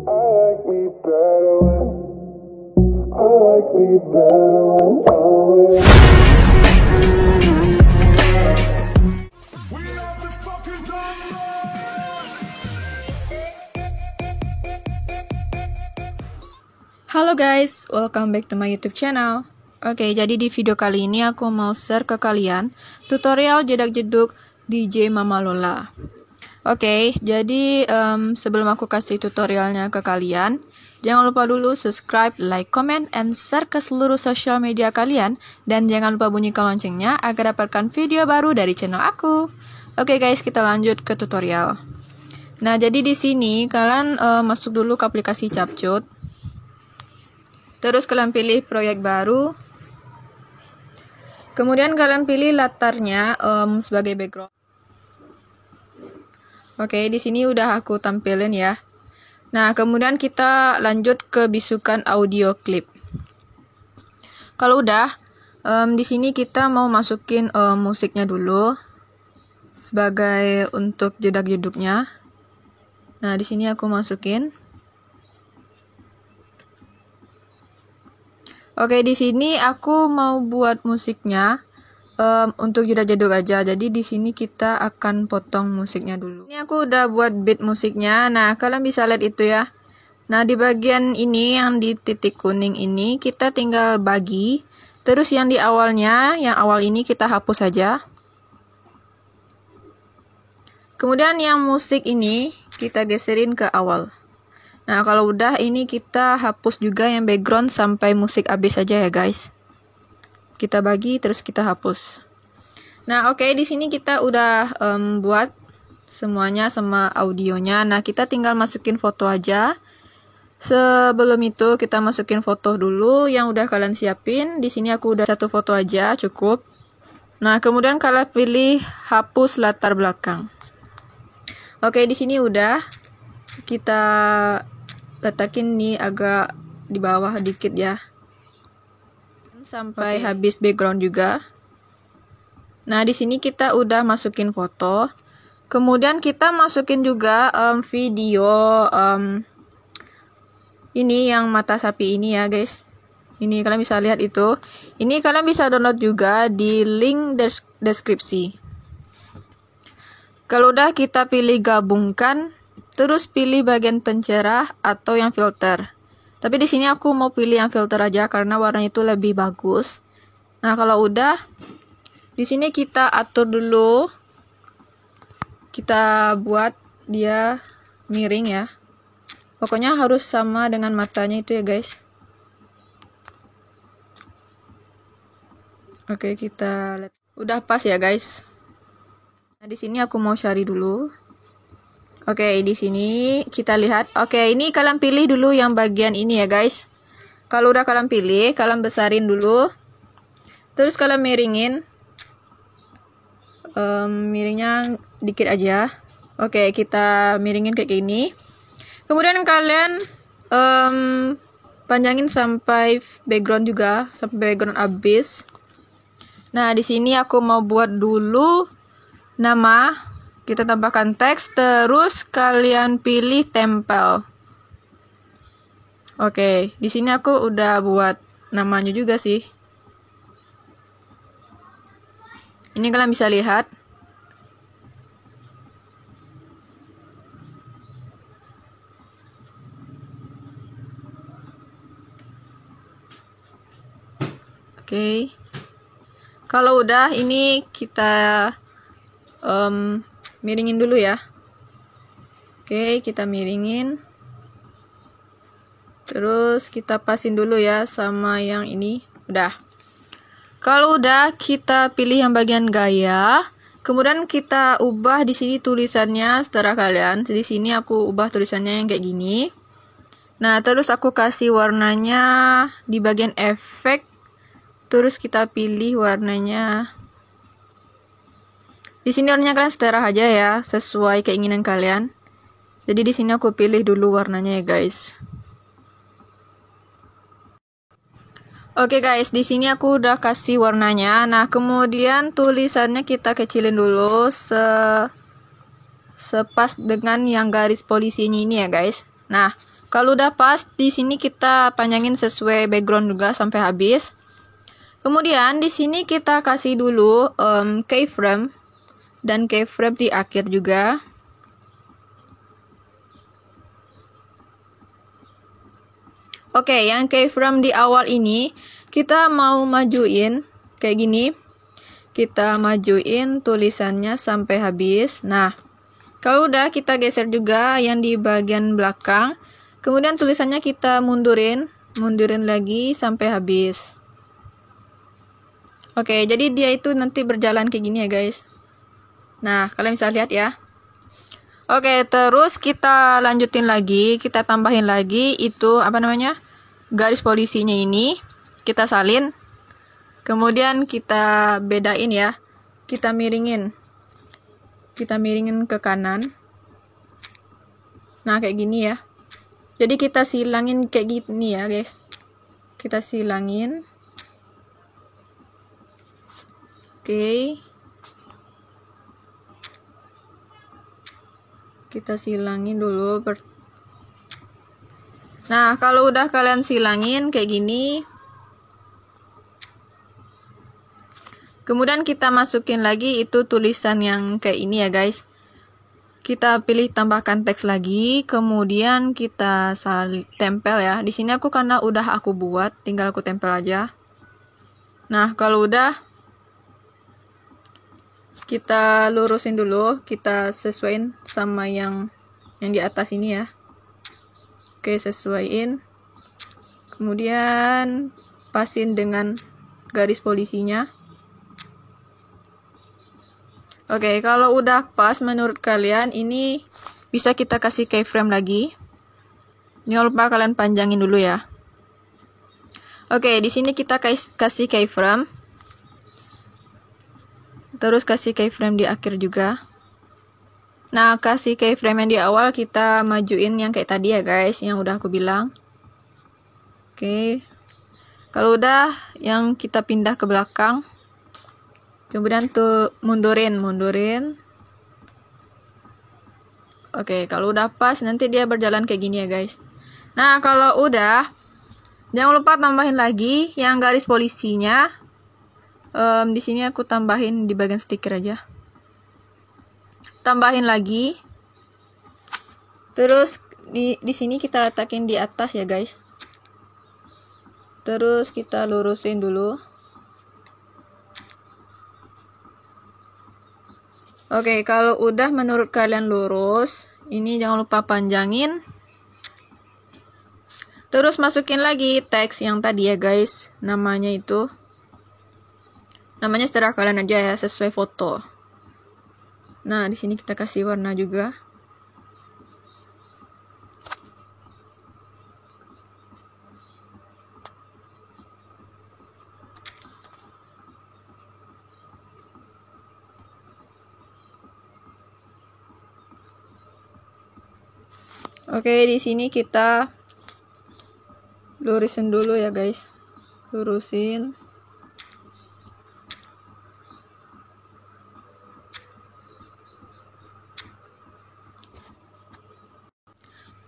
like me better when I like me better when I'm with you. We are the fucking Halo guys, welcome back to my YouTube channel. Oke, jadi di video kali ini aku mau share ke kalian tutorial jedak-jeduk DJ Mama Lola. Oke, jadi sebelum aku kasih tutorialnya ke kalian, jangan lupa dulu subscribe, like, comment, and share ke seluruh sosial media kalian. Dan jangan lupa bunyikan loncengnya agar dapatkan video baru dari channel aku. Oke guys, kita lanjut ke tutorial. Nah, jadi di sini kalian masuk dulu ke aplikasi CapCut. Terus kalian pilih proyek baru. Kemudian kalian pilih latarnya sebagai background. Oke, di sini udah aku tampilin ya. Nah, kemudian kita lanjut ke bisukan audio klip. Kalau udah, di sini kita mau masukin musiknya dulu sebagai untuk jedak-jeduknya. Nah, di sini aku masukin. Oke, di sini aku mau buat musiknya untuk jedak-jeduk aja. Jadi di sini kita akan potong musiknya dulu. Ini aku udah buat beat musiknya. Nah, kalian bisa lihat itu ya. Nah, di bagian ini yang di titik kuning ini kita tinggal bagi. Terus yang di awalnya, yang awal ini kita hapus saja. Kemudian yang musik ini kita geserin ke awal. Nah, kalau udah ini kita hapus juga yang background sampai musik habis saja ya guys. Kita bagi terus kita hapus. Nah, oke, di sini kita udah buat semuanya sama audionya. Nah, kita tinggal masukin foto aja. Sebelum itu kita masukin foto dulu yang udah kalian siapin. Di sini aku udah satu foto aja cukup. Nah, kemudian kalian pilih hapus latar belakang. Oke, di sini udah kita letakin nih agak di bawah dikit ya, sampai habis background juga. Nah, di sini kita udah masukin foto. Kemudian kita masukin juga video ini yang mata sapi ini ya guys. Ini kalian bisa lihat itu. Ini kalian bisa download juga di link deskripsi. Kalau udah kita pilih gabungkan. Terus pilih bagian pencerah atau yang filter. Tapi di sini aku mau pilih yang filter aja karena warnanya itu lebih bagus. Nah, kalau udah di sini kita atur dulu. Kita buat dia miring ya. Pokoknya harus sama dengan matanya itu ya, guys. Oke, kita lihat. Udah pas ya, guys. Nah, di sini aku mau cari dulu. Oke, di sini kita lihat. Oke, ini kalian pilih dulu yang bagian ini ya guys. Kalau udah kalian pilih, kalian besarin dulu. Terus kalian miringin. Miringnya dikit aja. Oke, kita miringin kayak gini. Kemudian kalian panjangin sampai background juga, sampai background habis. Nah, di sini aku mau buat dulu nama. Kita tambahkan teks, terus kalian pilih tempel. Oke, di sini aku udah buat namanya juga sih. Ini kalian bisa lihat. Oke. Kalau udah, ini kita miringin dulu ya. Oke, kita miringin. Terus kita pasin dulu ya sama yang ini. Udah. Kalau udah, kita pilih yang bagian gaya. Kemudian kita ubah di sini tulisannya seterah kalian. Di sini aku ubah tulisannya yang kayak gini. Nah, terus aku kasih warnanya di bagian efek. Terus kita pilih warnanya. Di sini warnanya kalian seterah aja ya, sesuai keinginan kalian. Jadi di sini aku pilih dulu warnanya ya guys. Oke guys, di sini aku udah kasih warnanya. Nah, kemudian tulisannya kita kecilin dulu sepas dengan yang garis polisinya ini ya guys. Nah, kalau udah pas, di sini kita panjangin sesuai background juga sampai habis. Kemudian di sini kita kasih dulu keyframe dan keyframe di akhir juga. Oke, yang keyframe di awal ini kita mau majuin kayak gini. Kita majuin tulisannya sampai habis. Nah, kalau udah kita geser juga yang di bagian belakang. Kemudian tulisannya kita mundurin lagi sampai habis. Oke, jadi dia itu nanti berjalan kayak gini ya guys. Nah, kalian bisa lihat ya. Oke, terus kita lanjutin lagi, kita tambahin lagi itu garis polisinya ini kita salin. Kemudian kita bedain ya. Kita miringin ke kanan. Nah, kayak gini ya. Jadi kita silangin kayak gini ya, guys. Kita silangin. Oke. Kita silangin dulu. Nah, kalau udah kalian silangin kayak gini, kemudian kita masukin lagi itu tulisan yang kayak ini ya guys. Kita pilih tambahkan teks lagi, kemudian kita tempel ya. Di sini karena udah aku buat, tinggal aku tempel aja. Nah, kalau udah kita lurusin dulu, kita sesuaiin sama yang di atas ini ya. Oke, sesuaiin. Kemudian pasin dengan garis polisinya. Oke, kalau udah pas menurut kalian, ini bisa kita kasih keyframe lagi. Jangan lupa kalian panjangin dulu ya. Oke, di sini kita kasih keyframe. Terus kasih keyframe di akhir juga. Nah, kasih keyframe yang di awal kita majuin yang kayak tadi ya guys, yang udah aku bilang. Oke. Kalau udah, yang kita pindah ke belakang. Kemudian tuh mundurin. Oke, kalau udah pas nanti dia berjalan kayak gini ya guys. Nah, kalau udah, jangan lupa tambahin lagi yang garis polisinya. Di sini aku tambahin di bagian stiker aja. Tambahin lagi. Terus di sini kita letakin di atas ya guys. Terus kita lurusin dulu. Oke, kalau udah menurut kalian lurus, ini jangan lupa panjangin. Terus masukin lagi teks yang tadi ya guys. Namanya setelah kalian aja ya, sesuai foto. Nah, di sini kita kasih warna juga. Oke, di sini kita lurusin dulu ya guys. Lurusin.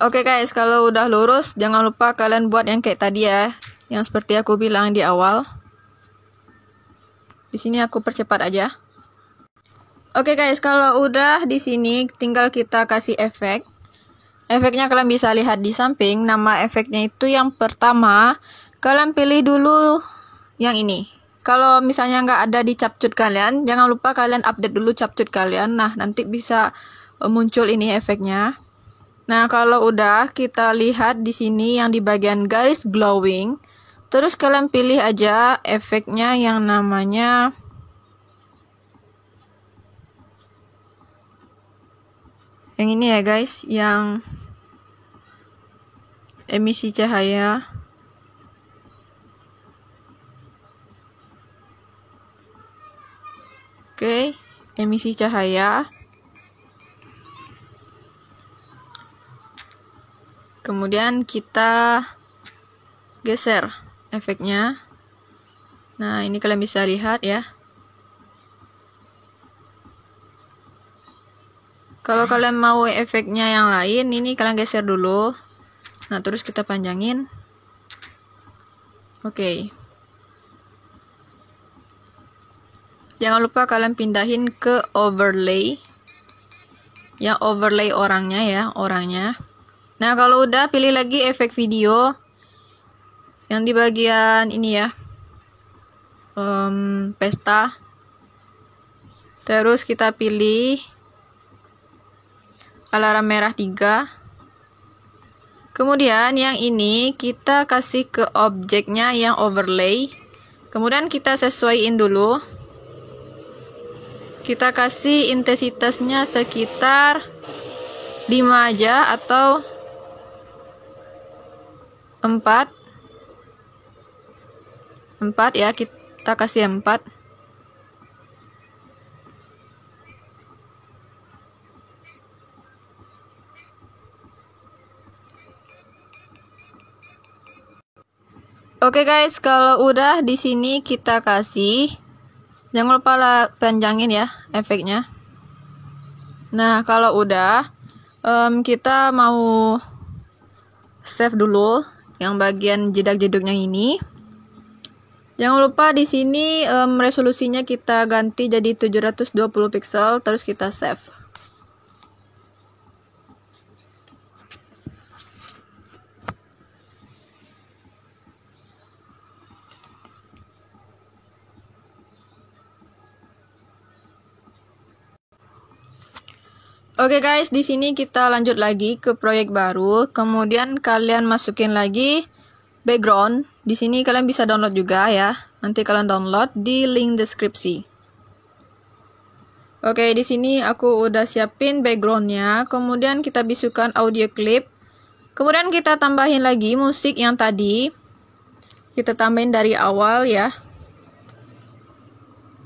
Oke guys, kalau udah lurus, jangan lupa kalian buat yang kayak tadi ya, yang seperti aku bilang di awal. Di sini aku percepat aja. Oke guys, kalau udah di sini tinggal kita kasih efek. Efeknya kalian bisa lihat di samping. Nama efeknya itu yang pertama, kalian pilih dulu yang ini. Kalau misalnya nggak ada di capcut kalian, jangan lupa kalian update dulu capcut kalian. Nah, nanti bisa muncul ini efeknya. Nah, kalau udah kita lihat di sini yang di bagian garis glowing, terus kalian pilih aja efeknya yang namanya yang ini ya guys, yang emisi cahaya. Oke, emisi cahaya. Kemudian kita geser efeknya. Nah, ini kalian bisa lihat ya. Kalau kalian mau efeknya yang lain, ini kalian geser dulu. Nah, terus kita panjangin. Oke. Jangan lupa kalian pindahin ke overlay. Yang overlay orangnya ya, orangnya. Nah, kalau udah pilih lagi efek video. Yang di bagian ini ya. Pesta. Terus kita pilih alarm merah 3. Kemudian yang ini kita kasih ke objeknya yang overlay. Kemudian kita sesuaiin dulu. Kita kasih intensitasnya sekitar 5 aja atau 4 ya, kita kasih 4. Oke guys, kalau udah di sini kita kasih, jangan lupa lah panjangin ya efeknya. Nah, kalau udah kita mau save dulu yang bagian jedak-jeduknya ini. Jangan lupa di sini resolusinya kita ganti jadi 720 pixel, terus kita save. Oke guys, di sini kita lanjut lagi ke proyek baru. Kemudian kalian masukin lagi background. Di sini kalian bisa download juga ya. Nanti kalian download di link deskripsi. Oke, di sini aku udah siapin backgroundnya. Kemudian kita bisukan audio clip. Kemudian kita tambahin lagi musik yang tadi. Kita tambahin dari awal ya.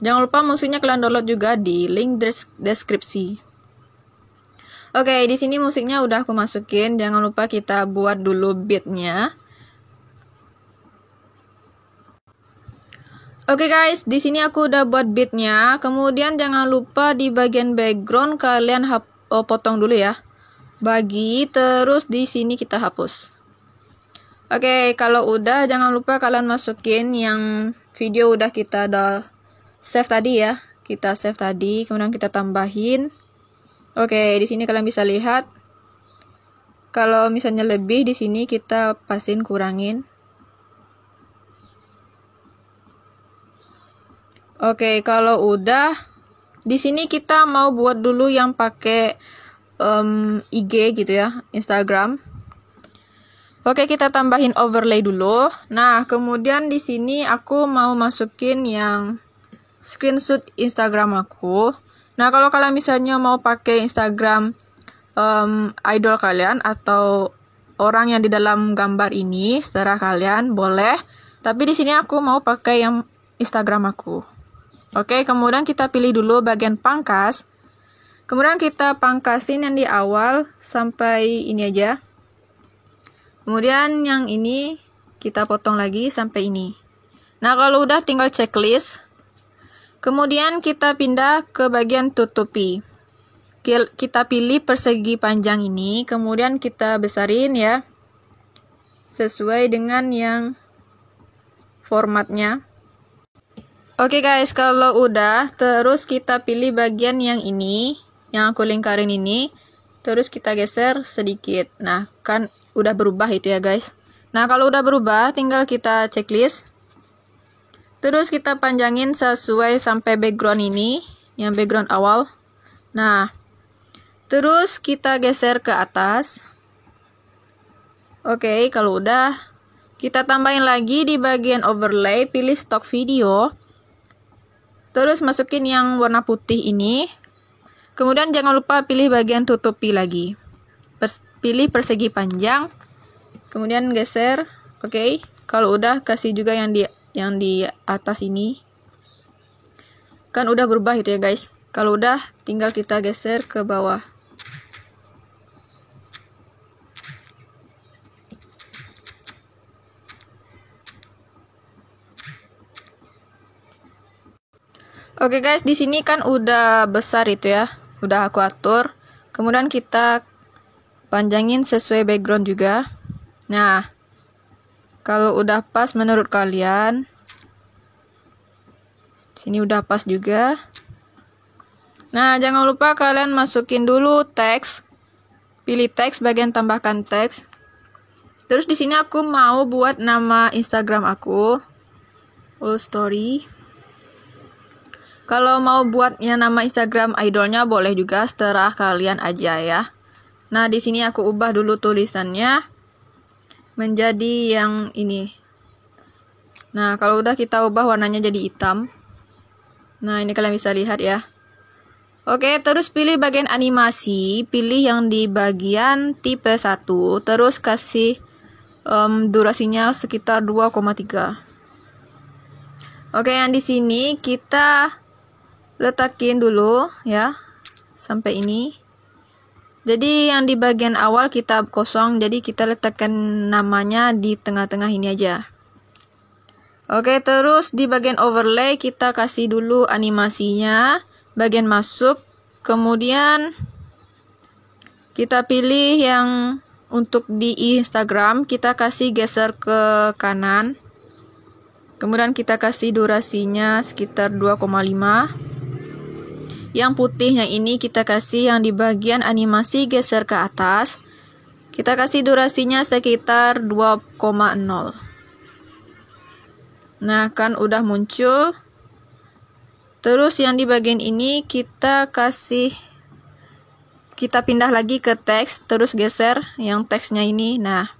Jangan lupa musiknya kalian download juga di link deskripsi. Oke, di sini musiknya udah aku masukin. Jangan lupa kita buat dulu beatnya. Oke guys, di sini aku udah buat beatnya. Kemudian jangan lupa di bagian background kalian potong dulu ya. Bagi, terus di sini kita hapus. Oke, kalau udah jangan lupa kalian masukin yang video udah kita save tadi ya. Kita save tadi, kemudian kita tambahin. Oke, di sini kalian bisa lihat. Kalau misalnya lebih di sini kita pasin kurangin. Oke, kalau udah di sini kita mau buat dulu yang pakai IG gitu ya, Instagram. Oke, kita tambahin overlay dulu. Nah, kemudian di sini aku mau masukin yang screenshot Instagram aku. Nah, kalau kalian misalnya mau pakai Instagram idol kalian atau orang yang di dalam gambar ini, secara kalian boleh. Tapi di sini aku mau pakai yang Instagram aku. Oke, kemudian kita pilih dulu bagian pangkas. Kemudian kita pangkasin yang di awal sampai ini aja. Kemudian yang ini kita potong lagi sampai ini. Nah, kalau udah tinggal checklist. Kemudian kita pindah ke bagian tutupi. Kita pilih persegi panjang ini, kemudian kita besarin ya. Sesuai dengan yang formatnya. Oke guys, kalau udah, terus kita pilih bagian yang ini, yang aku lingkarin ini. Terus kita geser sedikit. Nah, kan udah berubah itu ya guys. Nah, kalau udah berubah, tinggal kita checklist. Terus kita panjangin sesuai sampai background ini, yang background awal. Nah, terus kita geser ke atas. Oke, kalau udah, kita tambahin lagi di bagian overlay, pilih stock video. Terus masukin yang warna putih ini. Kemudian jangan lupa pilih bagian tutupi lagi. Pilih persegi panjang. Kemudian geser. Oke, kalau udah kasih juga yang di atas ini. Kan udah berubah itu ya guys. Kalau udah tinggal kita geser ke bawah. Oke guys, di sini kan udah besar itu ya. Udah aku atur. Kemudian kita panjangin sesuai background juga. Nah, kalau udah pas menurut kalian, sini udah pas juga. Nah, jangan lupa kalian masukin dulu teks. Pilih teks, bagian tambahkan teks. Terus di sini aku mau buat nama Instagram aku. Story. Kalau mau buatnya nama Instagram idolnya boleh juga, seterah kalian aja ya. Nah, di sini aku ubah dulu tulisannya menjadi yang ini. Nah, kalau udah kita ubah warnanya jadi hitam. Nah, ini kalian bisa lihat ya. Oke, terus pilih bagian animasi, pilih yang di bagian tipe 1, terus kasih durasinya sekitar 2,3. Oke, yang di sini kita letakin dulu ya, sampai ini. Jadi yang di bagian awal kita kosong, jadi kita letakkan namanya di tengah-tengah ini aja. Oke, terus di bagian overlay kita kasih dulu animasinya, bagian masuk, kemudian kita pilih yang untuk di Instagram, kita kasih geser ke kanan. Kemudian kita kasih durasinya sekitar 2,5. Yang putihnya ini kita kasih yang di bagian animasi geser ke atas. Kita kasih durasinya sekitar 2,0. Nah, kan udah muncul. Terus yang di bagian ini kita pindah lagi ke teks, terus geser yang teksnya ini. Nah,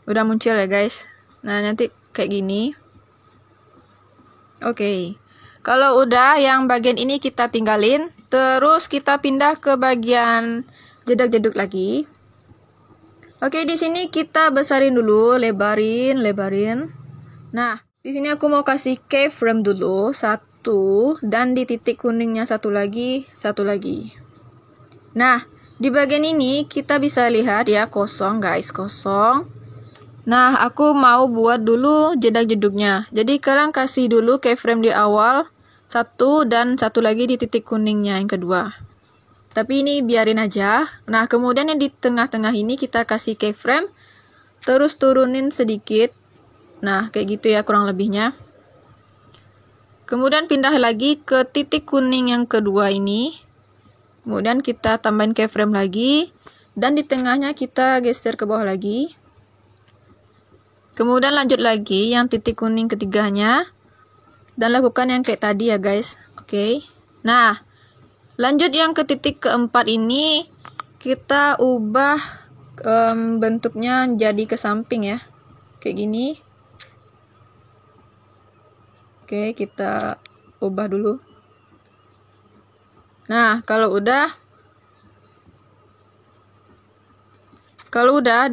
udah muncul ya guys. Nah, nanti kayak gini. Oke. Kalau udah yang bagian ini kita tinggalin, terus kita pindah ke bagian jedak-jeduk lagi. Oke, di sini kita besarin dulu, lebarin. Nah, di sini aku mau kasih keyframe dulu, 1, dan di titik kuningnya satu lagi. Nah, di bagian ini kita bisa lihat ya, kosong guys, kosong. Nah, aku mau buat dulu jedak-jeduknya. Jadi kalian kasih dulu keyframe di awal, 1 dan satu lagi di titik kuningnya yang kedua. Tapi ini biarin aja. Nah, kemudian yang di tengah-tengah ini kita kasih keyframe, terus turunin sedikit. Nah, kayak gitu ya kurang lebihnya. Kemudian pindah lagi ke titik kuning yang kedua ini. Kemudian kita tambahin keyframe lagi, dan di tengahnya kita geser ke bawah lagi. Kemudian lanjut lagi yang titik kuning ketiganya, dan lakukan yang kayak tadi ya guys. Oke. Nah, lanjut yang ke titik keempat ini, kita ubah bentuknya jadi ke samping ya, kayak gini. Oke, kita ubah dulu. Nah, kalau udah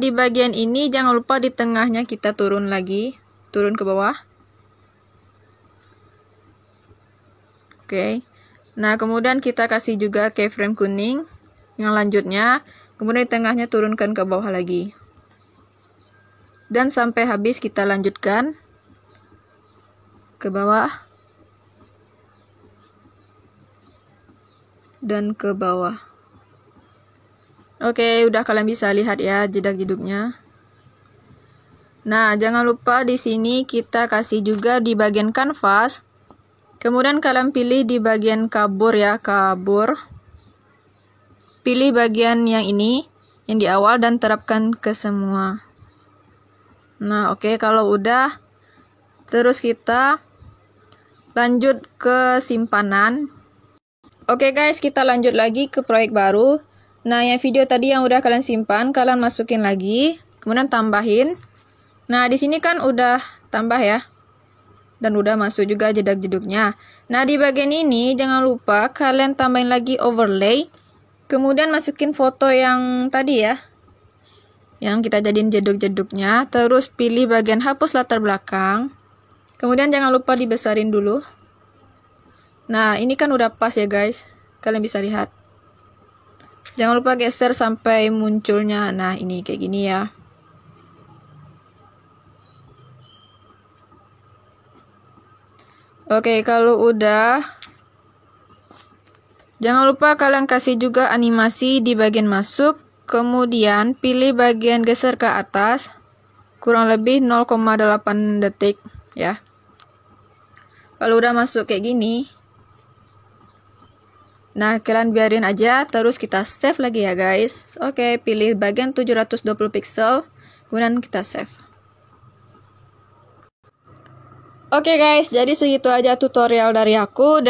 di bagian ini jangan lupa di tengahnya kita turun lagi, turun ke bawah. Oke. Nah, kemudian kita kasih juga keyframe kuning yang lanjutnya, kemudian di tengahnya turunkan ke bawah lagi. Dan sampai habis kita lanjutkan ke bawah dan ke bawah. Oke, udah kalian bisa lihat ya jedak-jeduknya. Nah, jangan lupa di sini kita kasih juga di bagian kanvas. Kemudian kalian pilih di bagian kabur ya, kabur. Pilih bagian yang ini, yang di awal, dan terapkan ke semua. Nah, oke, kalau udah, terus kita lanjut ke simpanan. Oke guys, kita lanjut lagi ke proyek baru. Nah, yang video tadi yang udah kalian simpan, kalian masukin lagi, kemudian tambahin. Nah, di sini kan udah tambah ya. Dan udah masuk juga jedak-jeduknya. Nah, di bagian ini jangan lupa kalian tambahin lagi overlay. Kemudian masukin foto yang tadi ya, yang kita jadiin jeduk-jeduknya. Terus pilih bagian hapus latar belakang. Kemudian jangan lupa dibesarin dulu. Nah, ini kan udah pas ya guys. Kalian bisa lihat. Jangan lupa geser sampai munculnya. Nah, ini kayak gini ya. Oke, kalau udah, jangan lupa kalian kasih juga animasi di bagian masuk. Kemudian pilih bagian geser ke atas. kurang lebih 0,8 detik ya. Kalau udah masuk kayak gini, nah kalian biarin aja, terus kita save lagi ya guys. Oke, pilih bagian 720 pixel, kemudian kita save. Oke guys, jadi segitu aja tutorial dari aku.